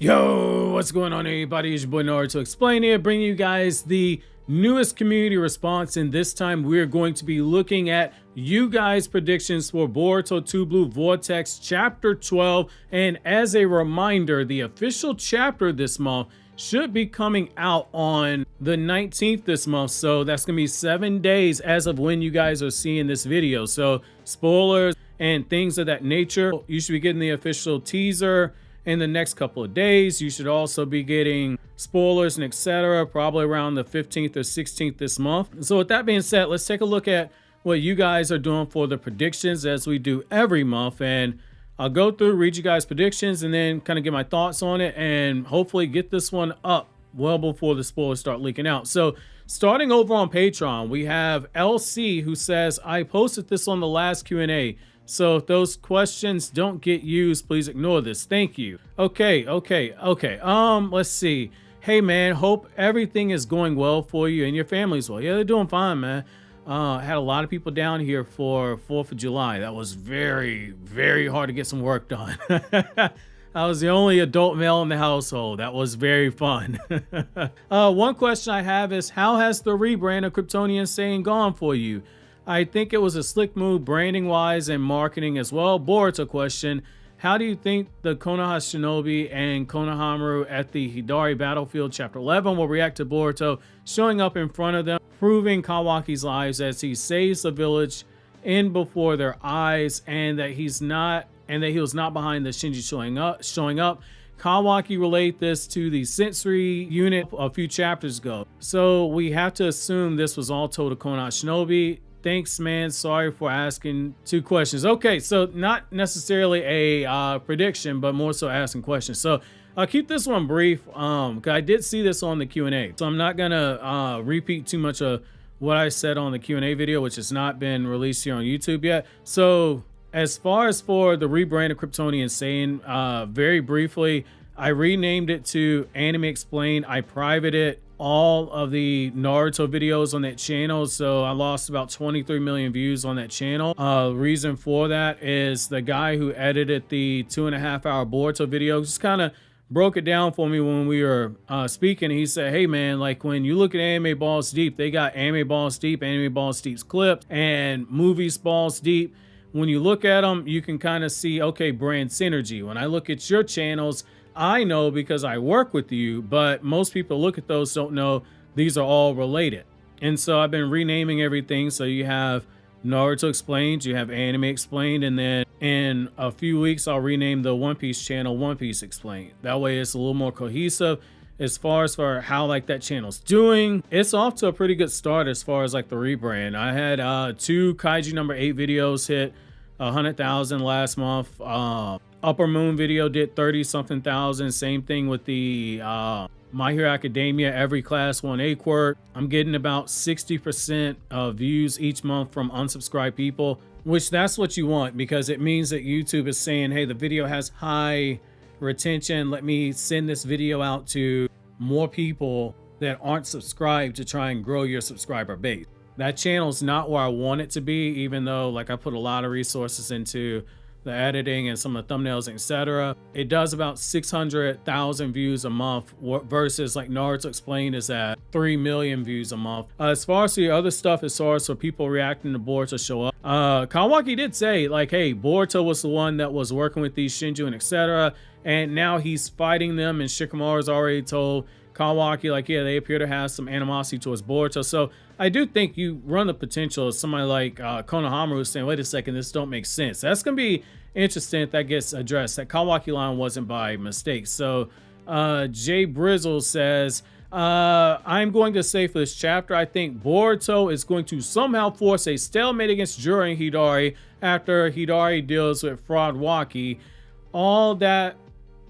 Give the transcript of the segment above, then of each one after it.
Yo, what's going on, everybody? It's your boy Naruto Explain here, bringing you guys the newest community response, and this time we're going to be looking at you guys' predictions for Boruto Two Blue Vortex Chapter 12. And as a reminder, the official chapter this month should be coming out on the 19th this month, so that's gonna be 7 days as of when you guys are seeing this video. So spoilers and things of that nature, you should be getting the official teaser in the next couple of days. You should also be getting spoilers and etc. probably around the 15th or 16th this month. So with that being said, let's take a look at what you guys are doing for the predictions as we do every month, and I'll go through, read you guys predictions, and then kind of get my thoughts on it, and hopefully get this one up well before the spoilers start leaking out. So starting over on Patreon, we have LC, who says, I posted this on the last Q&A, so if those questions don't get used, please ignore this. Thank you. Okay. Let's see. Hey man, hope everything is going well for you and your families well. Yeah, they're doing fine, man. Had a lot of people down here for 4th of July. That was very hard to get some work done. I was the only adult male in the household. That was very fun. One question I have is, how has the rebrand of KRYPTONIAN saying gone for you? I think it was a slick move branding wise and marketing as well. Boruto question, how do you think the Konoha Shinobi and Konohamaru at the Hidari battlefield chapter 11 will react to Boruto showing up in front of them, proving Kawaki's lives as he saves the village in before their eyes, and that he was not behind the Shinji showing up. Kawaki relayed this to the sensory unit a few chapters ago, so we have to assume this was all told to Konoha Shinobi. Thanks, man. Sorry for asking 2 questions. Okay, so not necessarily a prediction, but more so asking questions. So I'll keep this one brief, because I did see this on the Q&A. So I'm not gonna repeat too much of what I said on the Q&A video, which has not been released here on YouTube yet. So as far as for the rebrand of KRYPTONIAN saying, very briefly, I renamed it to Anime Explained. I privated all of the Naruto videos on that channel, so I lost about 23 million views on that channel. Reason for that is the guy who edited the 2.5-hour Boruto video just kind of broke it down for me when we were speaking. He said, hey man, like when you look at Anime Balls Deep, they got Anime Balls Deep, Anime Balls Deep's clip, and Movies Balls Deep. When you look at them, you can kind of see, okay, brand synergy. When I look at your channels, I know because I work with you, but most people look at those don't know these are all related. And so I've been renaming everything. So you have Naruto Explained, you have Anime Explained, and then in a few weeks I'll rename the One Piece channel One Piece Explained. That way it's a little more cohesive. As far as for how like that channel's doing, it's off to a pretty good start as far as like the rebrand. I had 2 Kaiji number 8 videos hit 100,000 last month. Upper Moon video did 30-something thousand. Same thing with the My Hero Academia every class 1A quirk. I'm getting about 60% of views each month from unsubscribed people, which that's what you want, because it means that YouTube is saying, hey, the video has high retention. Let me send this video out to more people that aren't subscribed to try and grow your subscriber base. That channel's not where I want it to be, even though like I put a lot of resources into the editing and some of the thumbnails, etc. It does about 600,000 views a month versus like Naruto Explained is at 3 million views a month. As far as the other stuff, as far as for people reacting to Boruto show up, Kawaki did say like, hey, Boruto was the one that was working with these Shinju and etc. And now he's fighting them, and Shikamaru's already told Kawaki like, yeah, they appear to have some animosity towards Boruto. So I do think you run the potential of somebody like Konohamaru saying, wait a second, this don't make sense. That's gonna be interesting if that gets addressed. That Kawaki line wasn't by mistake. So Jay Brizzle says, I'm going to say for this chapter, I think Boruto is going to somehow force a stalemate against Jura and Hiari after Hidari deals with Fraud Waki. All that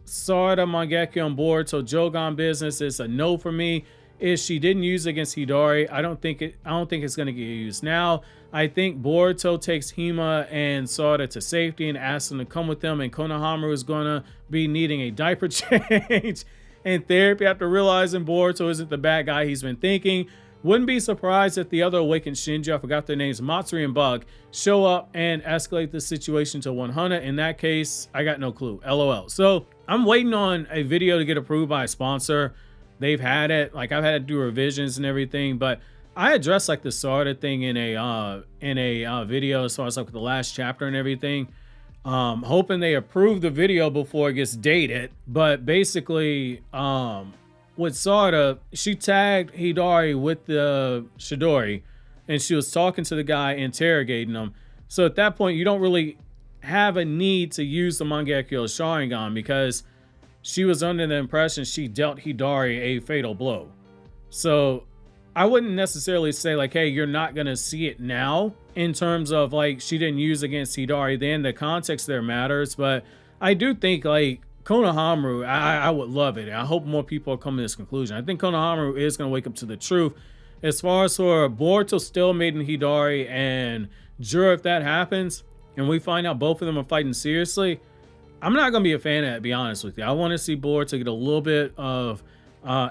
Sarada Mangeki on Boruto Jogan business is a no for me. If she didn't use it against Hidari, I don't think it's going to get used now. I think Boruto takes Hima and Sarada to safety and asks them to come with them, and Konohamaru is going to be needing a diaper change and therapy after realizing Boruto isn't the bad guy he's been thinking. Wouldn't be surprised if the other awakened Shinji, I forgot their names, Matsuri and Bug, show up and escalate the situation to 100. In that case, I got no clue. LOL. So I'm waiting on a video to get approved by a sponsor. They've had it, like I've had to do revisions and everything, but I addressed like the Sarda thing in a video as far as like the last chapter and everything. Hoping they approve the video before it gets dated. But basically, with Sarda, she tagged Hidari with the Chidori, and she was talking to the guy, interrogating him. So at that point, you don't really have a need to use the Mangekyo Sharingan because she was under the impression she dealt Hidari a fatal blow. So I wouldn't necessarily say like, hey, you're not going to see it now in terms of like she didn't use against Hidari then. The context there matters. But I do think like Konohamaru, I would love it. I hope more people are coming to this conclusion. I think Konohamaru is going to wake up to the truth. As far as for Boruto stalemating Hidari and Jura, if that happens, and we find out both of them are fighting seriously, I'm not going to be a fan of that, to be honest with you. I want to see Boruto get a little bit of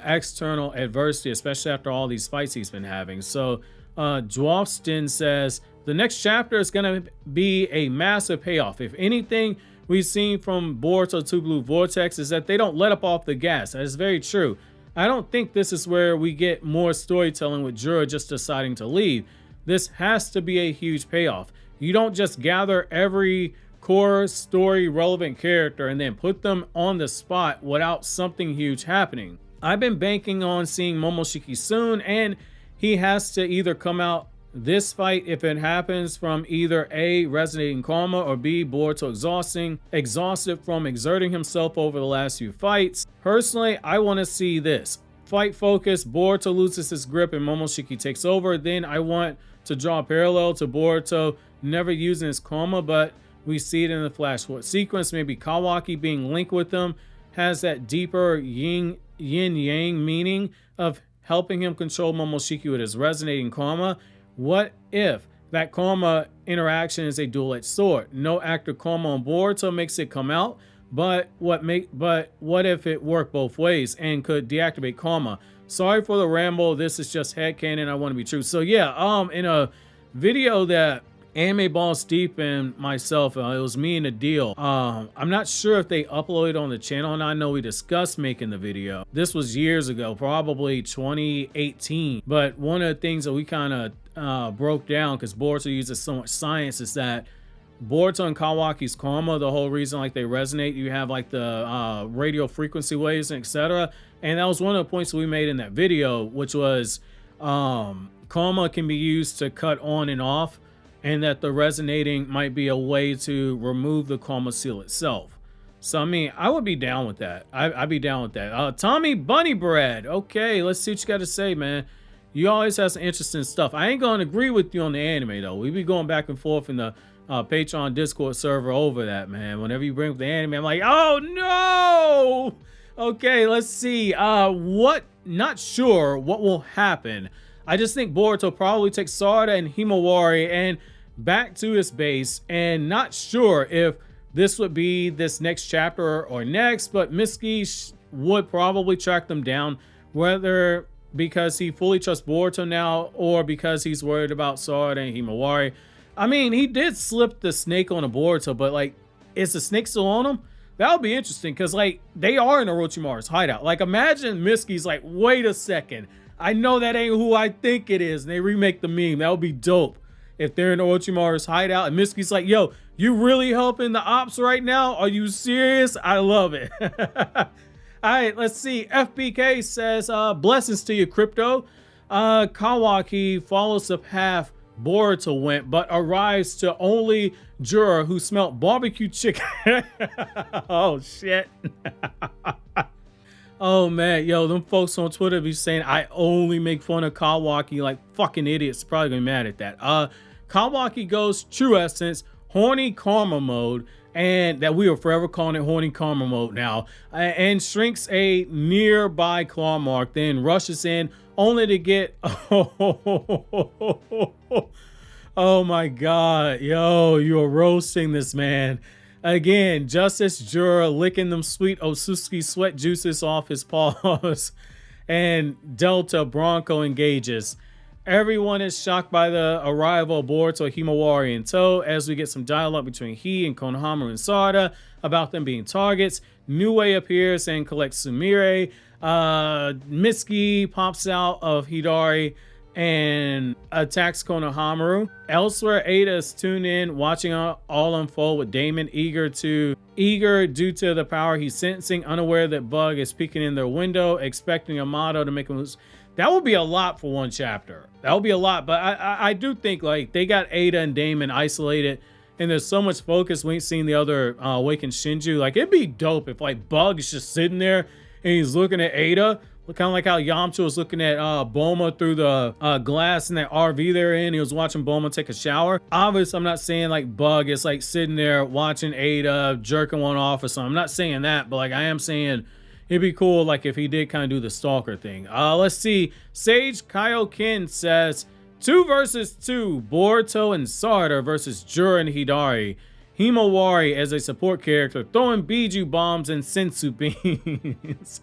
external adversity, especially after all these fights he's been having. So Dwarfston says, the next chapter is going to be a massive payoff. If anything we've seen from Boruto Two Blue Vortex is that they don't let up off the gas. That is very true. I don't think this is where we get more storytelling with Jura just deciding to leave. This has to be a huge payoff. You don't just gather every core story relevant character and then put them on the spot without something huge happening. I've been banking on seeing Momoshiki soon, and he has to either come out this fight if it happens from either A, resonating karma, or B, Boruto exhausted from exerting himself over the last few fights. Personally, I want to see this. Fight focus, Boruto loses his grip and Momoshiki takes over. Then I want to draw a parallel to Boruto never using his karma, but we see it in the flash forward sequence. Maybe Kawaki being linked with them has that deeper yin-yang meaning of helping him control Momoshiki with his resonating karma. What if that karma interaction is a dual-edged sword? No active karma on Boruto makes it come out, but what if it worked both ways and could deactivate karma? Sorry for the ramble. This is just headcanon. I want to be true. So yeah, in a video that Anime Boss Deep and myself, it was me and the deal. I'm not sure if they uploaded on the channel, and I know we discussed making the video. This was years ago, probably 2018. But one of the things that we kind of broke down, because Boruto uses so much science, is that Boruto and Kawaki's karma, the whole reason like they resonate, you have like the radio frequency waves and etc. And that was one of the points that we made in that video, which was karma can be used to cut on and off, and that the resonating might be a way to remove the karma seal itself. So, I mean, I would be down with that. I'd be down with that. Tommy Bunny Bread. Okay, let's see what you got to say, man. You always have some interesting stuff. I ain't going to agree with you on the anime, though. We be going back and forth in the Patreon Discord server over that, man. Whenever you bring up the anime, I'm like, oh, no! Okay, let's see. Not sure what will happen. I just think Boruto probably takes Sarda and Himawari and back to his base, and not sure if this would be this next chapter or next, but Mitsuki would probably track them down, whether because he fully trusts Boruto now or because he's worried about Sarda and Himawari. I mean, he did slip the snake on a Boruto, but like, is the snake still on him? That would be interesting, because like, they are in Orochimaru's hideout. Like, imagine Mitsuki's like, wait a second, I know that ain't who I think it is, and they remake the meme. That would be dope if they're in Orochimaru's hideout and Mitsuki's like, yo, you really helping the ops right now? Are you serious? I love it. All right, let's see. FBK says, blessings to you, Crypto. Kawaki follows the path Boruto went, but arrives to only Jura, who smelt barbecue chicken. Oh, shit. Oh, man. Yo, them folks on Twitter be saying I only make fun of Kawaki like fucking idiots. Probably gonna be mad at that. Kawaki goes true essence, horny karma mode, and that we are forever calling it horny karma mode now, and shrinks a nearby claw mark, then rushes in only to get oh my god, yo, you're roasting this man again. Justice Jura licking them sweet Osusuki sweat juices off his paws, and Delta Bronco engages. Everyone is shocked by the arrival of Boruto, Himawari, and Toe as we get some dialogue between he and Konohamaru and Sarada about them being targets. Nue appears and collects Sumire. Mitsuki pops out of Hidari and attacks Konohamaru. Elsewhere, Ada is tuned in, watching all unfold with Damon eager due to the power he's sensing, unaware that Bug is peeking in their window, expecting Amato to make him lose. That would be a lot for one chapter. That would be a lot, but I do think like they got Ada and Damon isolated, and there's so much focus we ain't seen the other Awakened Shinju. Like it'd be dope if like Bug is just sitting there and he's looking at Ada. Kind of like how Yamcha was looking at Bulma through the glass in that RV they're in. He was watching Bulma take a shower. Obviously, I'm not saying like Bug is like sitting there watching Ada jerking one off or something. I'm not saying that, but like I am saying it'd be cool like if he did kind of do the stalker thing. Let's see. Sage Kaioken says 2 versus 2, Boruto and Sarada versus Jura and Hidari. Himawari as a support character throwing Biju bombs and sensu beans.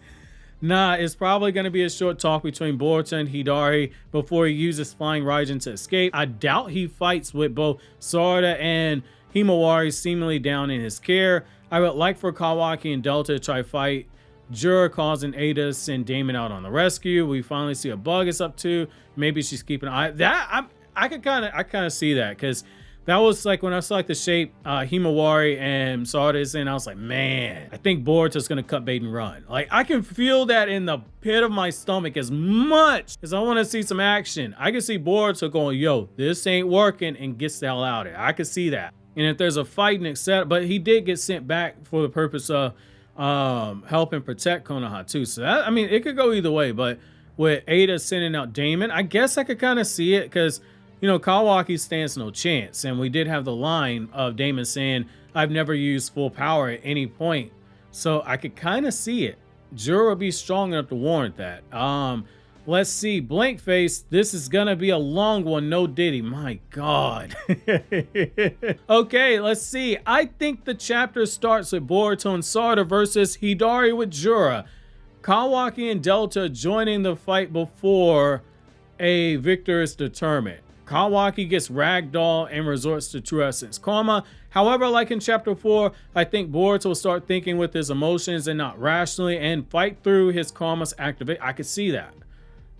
Nah, it's probably going to be a short talk between Boruto and Hidari before he uses Flying Raijin to escape. I doubt he fights with both Sarada and Himawari seemingly down in his care. I would like for Kawaki and Delta to try fight Jura, causing Ada to send Damon out on the rescue. We finally see what Bug is up to. Maybe she's keeping an eye. That I kind of see that, because that was like when I saw like the shape Himawari and Sarada is in, I was like, man, I think Boruto's gonna cut bait and run. Like I can feel that in the pit of my stomach as much as I want to see some action. I can see Boruto going, yo, this ain't working, and gets the hell out of here. I can see that. And if there's a fight and etc., but he did get sent back for the purpose of helping protect Konoha too. So that, I mean, it could go either way, but with Ada sending out Damon, I guess I could kind of see it, because you know, Kawaki stands no chance. And we did have the line of Damon saying, I've never used full power at any point. So I could kind of see it. Jura would be strong enough to warrant that. Let's see. Blank face. This is going to be a long one. No Diddy. My God. Okay, let's see. I think the chapter starts with Boruto and Sarada versus Hidari with Jura. Kawaki and Delta joining the fight before a victor is determined. Kawaki gets ragdoll and resorts to True Essence Karma. However, like in chapter 4, I think Boruto will start thinking with his emotions and not rationally, and fight through his karma's activate. I could see that.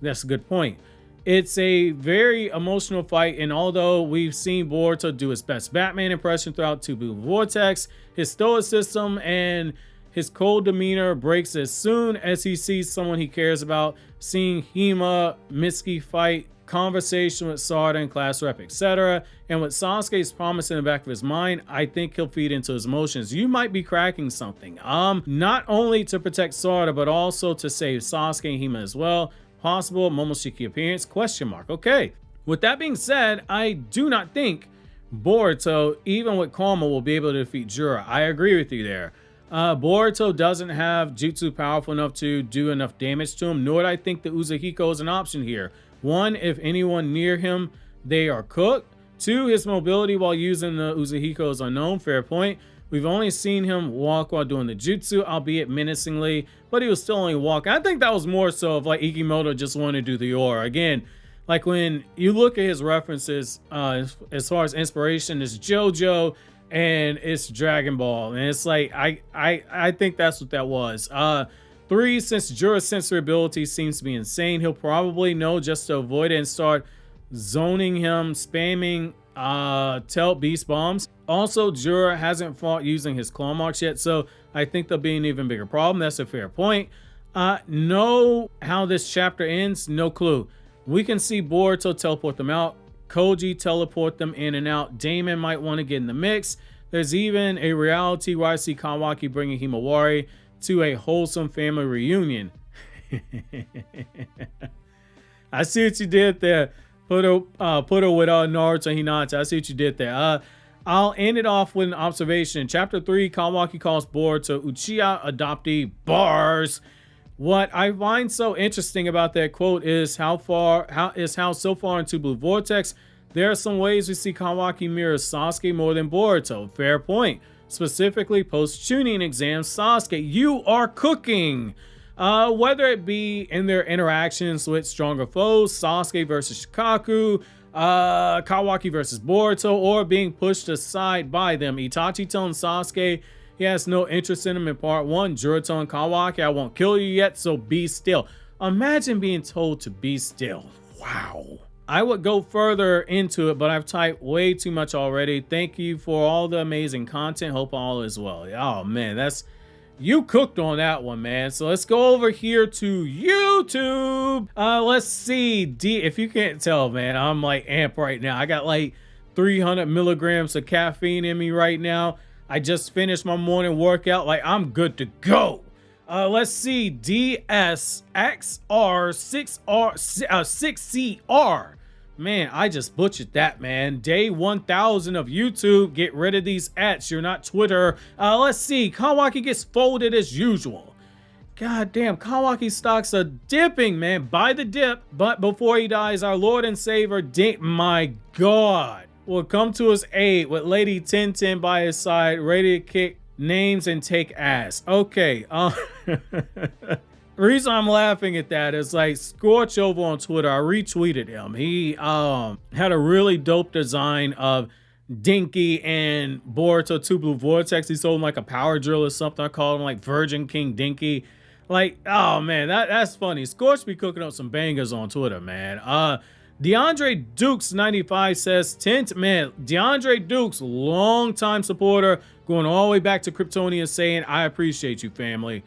That's a good point. It's a very emotional fight, and although we've seen Boruto do his best Batman impression throughout Two Blue Vortex, his stoicism and his cold demeanor breaks as soon as he sees someone he cares about. Seeing Hima, Mitsuki fight, conversation with Sarada and class rep, etc. And with Sasuke's promise in the back of his mind, I think he'll feed into his emotions. You might be cracking something. Not only to protect Sarada, but also to save Sasuke and Hima as well. Possible Momoshiki appearance? Question mark. Okay. With that being said, I do not think Boruto, even with Karma, will be able to defeat Jura. I agree with you there. Boruto doesn't have jutsu powerful enough to do enough damage to him, nor do I think the Uzuhiko is an option here. 1, if anyone near him, they are cooked. 2, his mobility while using the Uzuhiko is unknown. Fair point. We've only seen him walk while doing the jutsu, albeit menacingly, but he was still only walking. I think that was more so of like Ikimoto just wanted to do the aura. Again, like when you look at his references, as far as inspiration, it's JoJo and it's Dragon Ball. And it's like, I think that's what that was. 3, since Jura's sensory ability seems to be insane, he'll probably know just to avoid it and start zoning him, spamming Telt Beast Bombs. Also, Jura hasn't fought using his claw marks yet, so I think there'll be an even bigger problem. That's a fair point. Know how this chapter ends? No clue. We can see Boruto teleport them out, Koji teleport them in and out. Damon might want to get in the mix. There's even a reality where I see Kawaki bringing Himawari to a wholesome family reunion. I see what you did there. Put her with Naruto and Hinata. I see what you did there. I'll end it off with an observation. In chapter 3, Kawaki calls Boruto Uchiha adoptee bars. What I find so interesting about that quote is how so far into Blue Vortex, there are some ways we see Kawaki mirror Sasuke more than Boruto. Fair point. Specifically, post-Chunin exam, Sasuke, you are cooking. whether it be in their interactions with stronger foes, Sasuke versus Shikaku, Kawaki versus Boruto, or being pushed aside by them. Itachi telling Sasuke he has no interest in him in part 1. Jura telling Kawaki, I won't kill you yet, so be still. Imagine being told to be still. Wow. I would go further into it, but I've typed way too much already. Thank you for all the amazing content. Hope all is well. Oh man, you cooked on that one, man. So let's go over here to YouTube. Let's see. If you can't tell, man, I'm like amp right now. I got like 300 milligrams of caffeine in me right now. I just finished my morning workout. Like, I'm good to go. Let's see. DSXR6CR. Man, I just butchered that, man. Day 1000 of YouTube. Get rid of these ats. You're not Twitter. Let's see. Kawaki gets folded as usual. God damn, Kawaki stocks are dipping, man. Buy the dip. But before he dies, our Lord and Savior, my God, will come to his aid with Lady Tintin by his side, ready to kick names and take ass. Okay. The reason I'm laughing at that is like Scorch over on Twitter. I retweeted him. He had a really dope design of Dinky and Boruto Two Blue Vortex. He sold him like a power drill or something. I called him like Virgin King Dinky. Like, oh man, that's funny. Scorch be cooking up some bangers on Twitter, man. DeAndre Dukes 95 says, man, DeAndre Dukes, longtime supporter, going all the way back to KRYPTONIAN, saying, I appreciate you, family.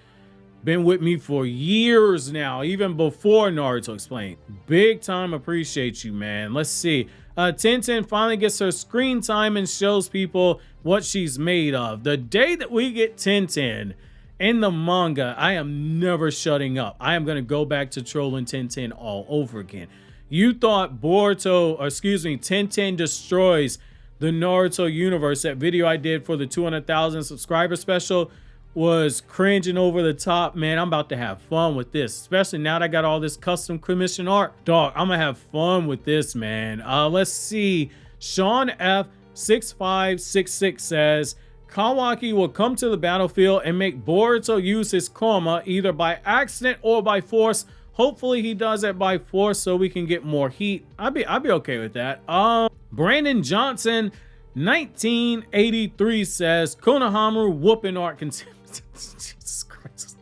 Been with me for years now, even before Naruto explained. Big time appreciate you, man. Let's see. Tintin finally gets her screen time and shows people what she's made of. The day that we get Tintin in the manga, I am never shutting up. I am going to go back to trolling Tintin all over again. You thought Tintin destroys the Naruto universe. That video I did for the 200,000 subscriber special was cringing over the top, man. I'm about to have fun with this, especially now that I got all this custom commission art. Dog, I'm gonna have fun with this, man. Let's see. Sean F 6566 says Kawaki will come to the battlefield and make Boruto use his karma either by accident or by force. Hopefully he does it by force so we can get more heat. I'd be okay with that. Brandon Johnson 1983 says Konohamaru whooping art continues. Jesus Christ.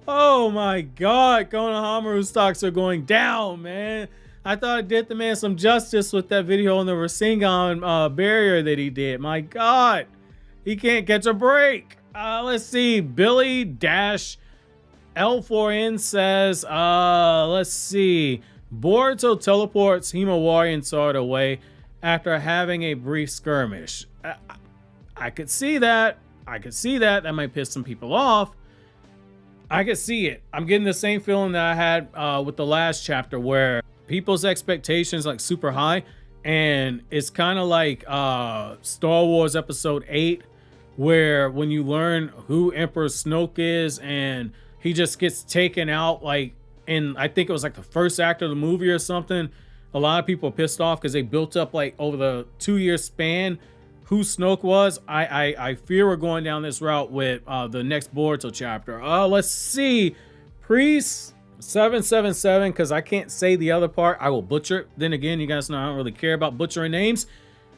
Oh my God, Konohamaru stocks are going down, man. I thought I did the man some justice with that video on the Rasengan barrier that he did. My God, he can't catch a break. Let's see. Billy Dash L4N says, let's see. Boruto teleports Himawari and Sword away after having a brief skirmish. I could see that. That might piss some people off. I could see it. I'm getting the same feeling that I had with the last chapter where people's expectations like super high, and it's kind of like Star Wars Episode 8, where when you learn who Emperor Snoke is and he just gets taken out like in, I think it was like the first act of the movie or something. A lot of people are pissed off because they built up like over the 2-year span who Snoke was. I fear we're going down this route with the next Boruto chapter. Let's see. Priest 777, because I can't say the other part. I will butcher it. Then again, you guys know I don't really care about butchering names.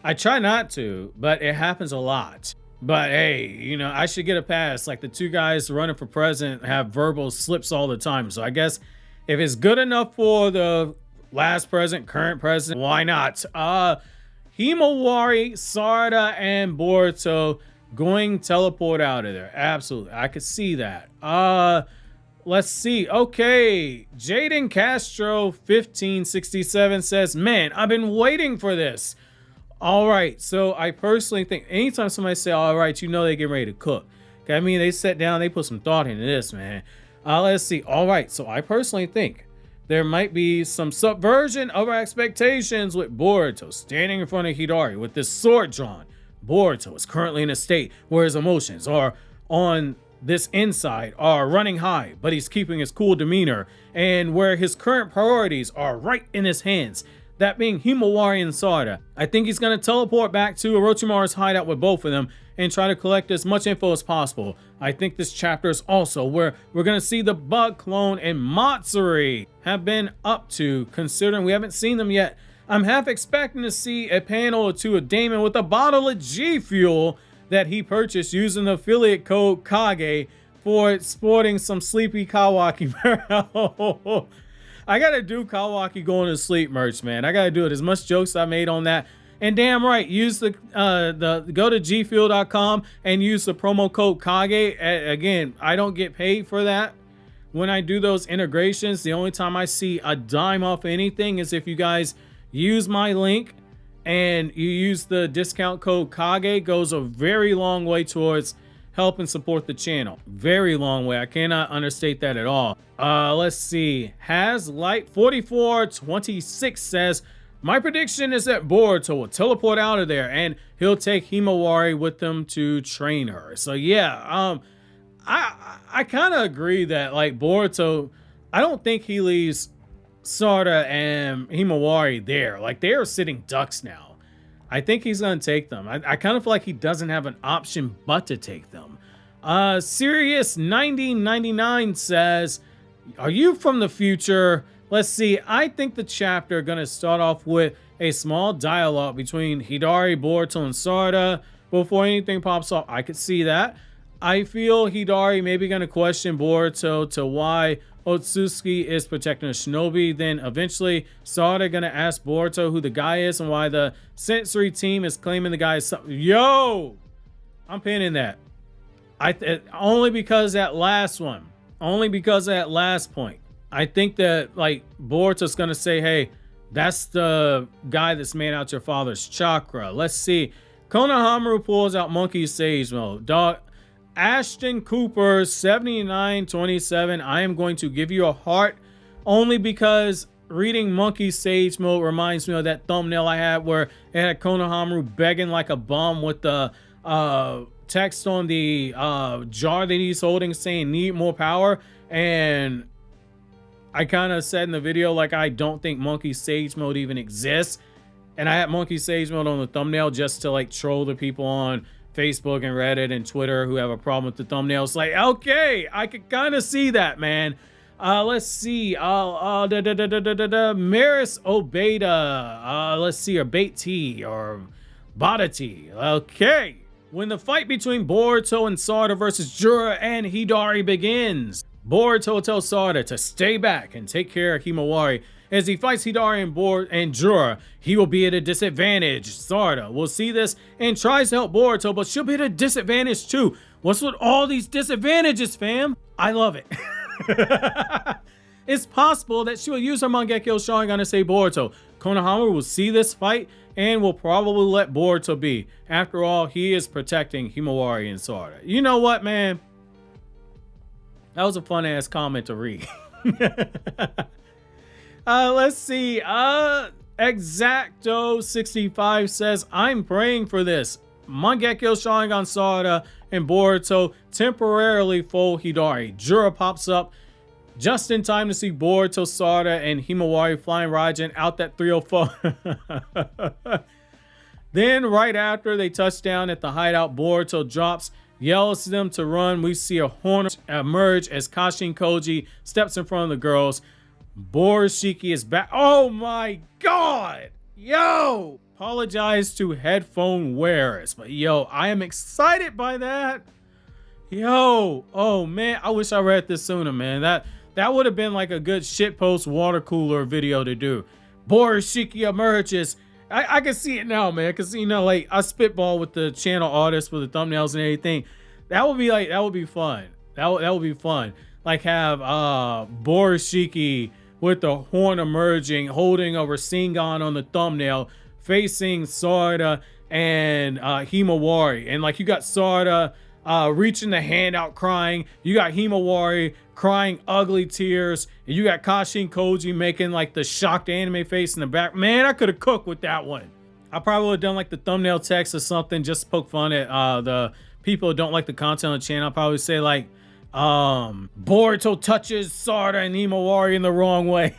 I try not to, but it happens a lot. But hey, you know, I should get a pass. Like the two guys running for president have verbal slips all the time. So I guess if it's good enough for the last president, current president, why not? Himawari, Sarada, and Boruto going teleport out of there. Absolutely. I could see that. Let's see. Okay. Jaden Castro 1567 says, man, I've been waiting for this. All right. So I personally think anytime somebody say, all right, you know they get ready to cook. Okay, I mean, they sat down, they put some thought into this, man. Let's see. All right. So I personally think there might be some subversion of our expectations with Boruto standing in front of Hidari with this sword drawn. Boruto is currently in a state where his emotions are on this inside are running high, but he's keeping his cool demeanor, and where his current priorities are right in his hands, that being Himawari and Sarada. I think he's going to teleport back to Orochimaru's hideout with both of them and try to collect as much info as possible. I think this chapter is also where we're going to see the Bug Clone and Matsuri have been up to, considering we haven't seen them yet. I'm half expecting to see a panel or two of Damon with a bottle of G Fuel that he purchased using the affiliate code KAGE for sporting some Sleepy Kawaki. I gotta do Kawaki going to sleep merch, man. I gotta do it. As much jokes I made on that. And damn right, use go to gfuel.com and use the promo code KAGE. Again, I don't get paid for that. When I do those integrations, the only time I see a dime off anything is if you guys use my link and you use the discount code KAGE. It goes a very long way towards help and support the channel. Very long way. I cannot understate that at all. Let's see. Has Light 4426 says, my prediction is that Boruto will teleport out of there and he'll take Himawari with him to train her. So yeah, I kind of agree that like Boruto, I don't think he leaves Sarada and Himawari there. Like they are sitting ducks now. I think he's gonna take them. I kind of feel like he doesn't have an option but to take them. Serious 9099 says, are you from the future? Let's see. I think the chapter gonna start off with a small dialogue between Hidari, Boruto, and Sarada before anything pops off. I could see that. I feel Hidari maybe gonna question Boruto to why Otsutsuki is protecting a shinobi. Then eventually Sarada gonna ask Boruto who the guy is and why the sensory team is claiming the guy is something. Yo, I'm pinning that. Only because that last one. Only because of that last point. I think that like Boruto's gonna say, hey, that's the guy that's made out your father's chakra. Let's see. Konohamaru pulls out Monkey Sage mode. Dog. Ashton Cooper 7927, I am going to give you a heart only because reading Monkey Sage mode reminds me of that thumbnail I had where it had Konohamaru begging like a bum with the text on the jar that he's holding saying need more power. And I kind of said in the video like I don't think Monkey Sage mode even exists, and I had Monkey Sage mode on the thumbnail just to like troll the people on Facebook and Reddit and Twitter who have a problem with the thumbnails. Like, okay, I could kind of see that, man. Let's see. Maris Obeda. Let's see, or Bait T or Bada T. Okay. When the fight between Boruto and Sarada versus Jura and Hidari begins, Boruto tells Sarada to stay back and take care of Himawari. As he fights Hidari and Jura, he will be at a disadvantage. Sarada will see this and tries to help Boruto, but she'll be at a disadvantage too. What's with all these disadvantages, fam? I love it. It's possible that she will use her Mangekyo Sharingan to save Boruto. Konohamaru will see this fight and will probably let Boruto be. After all, he is protecting Himawari and Sarada. You know what, man? That was a fun-ass comment to read. Let's see. Exacto65 says, I'm praying for this. Mangekyo Sharingan Sarada and Boruto temporarily fold Hidari. Jura pops up just in time to see Boruto, Sarada, and Himawari flying Raijin out that 304. Then right after they touch down at the hideout, Boruto drops, yells to them to run. We see a horn emerge as Kashin Koji steps in front of the girls. Momoshiki is back. Oh my god! Yo! Apologize to headphone wearers, but yo, I am excited by that. Yo, oh man, I wish I read this sooner, man. That would have been like a good shitpost water cooler video to do. Momoshiki emerges. I can see it now, man, because you know, like I spitball with the channel artists for the thumbnails and everything. That would be fun. That would be fun. Like have Momoshiki with the horn emerging, holding a Rasengan on the thumbnail, facing Sarada and Himawari. And like you got Sarada reaching the hand out crying. You got Himawari crying ugly tears. And you got Kashin Koji making like the shocked anime face in the back. Man, I could have cooked with that one. I probably would have done like the thumbnail text or something just to poke fun at the people who don't like the content on the channel. I'll probably say like, Boruto touches Sarada and Himawari in the wrong way.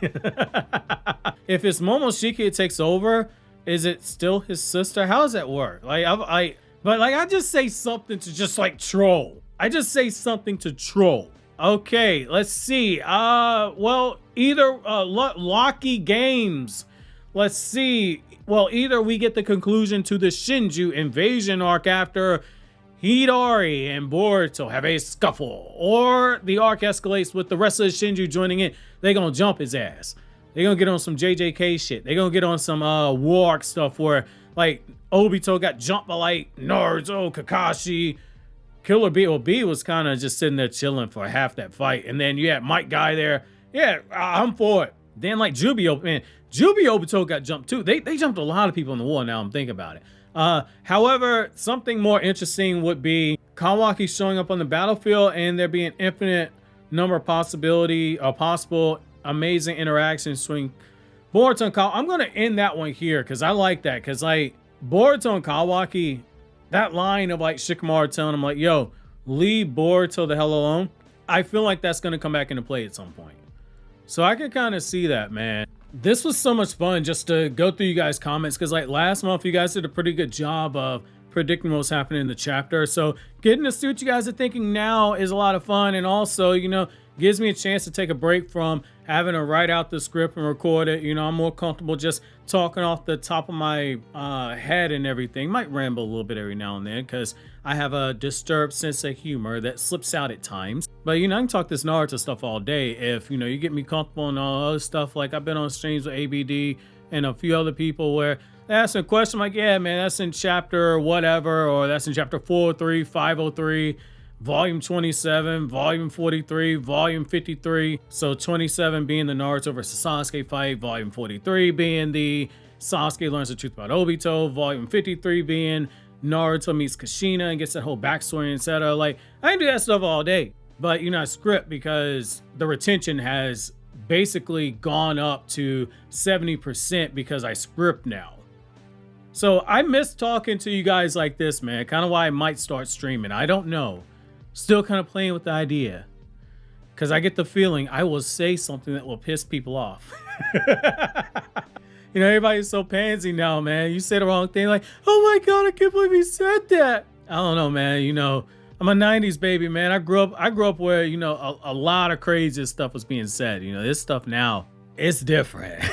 If it's Momoshiki that takes over, is it still his sister? How does that work? Like But like, I just say something to just like troll. I just say something to troll. Okay, let's see. Well, either Locky Games. Let's see. Well, either we get the conclusion to the Shinju invasion arc after Hideaut and Boruto have a scuffle, or the arc escalates with the rest of the Shinju joining in. They're gonna jump his ass. They're gonna get on some JJK shit. They're gonna get on some war arc stuff where like Obito got jumped by like Naruto, Kakashi, Killer B. Well, B was kind of just sitting there chilling for half that fight, and then you had Mike Guy there. Yeah, I'm for it. Then like Jubio, man, Jubio Obito got jumped too. They jumped a lot of people in the war. Now I'm thinking about it. However, something more interesting would be Kawaki showing up on the battlefield and there being infinite number of possible amazing interactions between Boruto and Kawaki. I'm going to end that one here because I like that, because like Boruto and Kawaki, that line of like Shikamaru telling him like, yo, leave Boruto the hell alone. I feel like that's going to come back into play at some point. So I can kind of see that, man. This was so much fun just to go through you guys' comments, because like last month you guys did a pretty good job of predicting what's happening in the chapter. So getting to see what you guys are thinking now is a lot of fun, and also, you know, gives me a chance to take a break from having to write out the script and record it. You know, I'm more comfortable just talking off the top of my head and everything. Might ramble a little bit every now and then because I have a disturbed sense of humor that slips out at times. But, you know, I can talk this Naruto stuff all day if, you know, you get me comfortable and all other stuff. Like, I've been on streams with ABD and a few other people where they ask a question like, yeah, man, that's in chapter whatever, or that's in chapter 403, 503, volume 27, volume 43, volume 53. So 27 being the Naruto versus Sasuke fight, volume 43 being the Sasuke learns the truth about Obito, volume 53 being Naruto meets Kushina and gets that whole backstory, etc. Like, I can do that stuff all day, but you know, I script because the retention has basically gone up to 70% because I script now. So I miss talking to you guys like this, man. Kind of why I might start streaming. I don't know. Still kind of playing with the idea, because I get the feeling I will say something that will piss people off. You know, everybody's so pansy now, man. You say the wrong thing, like, oh my God, I can't believe he said that. I don't know, man. You know, I'm a 90s baby, man. I grew up where, you know, a lot of crazy stuff was being said. You know, this stuff now, it's different.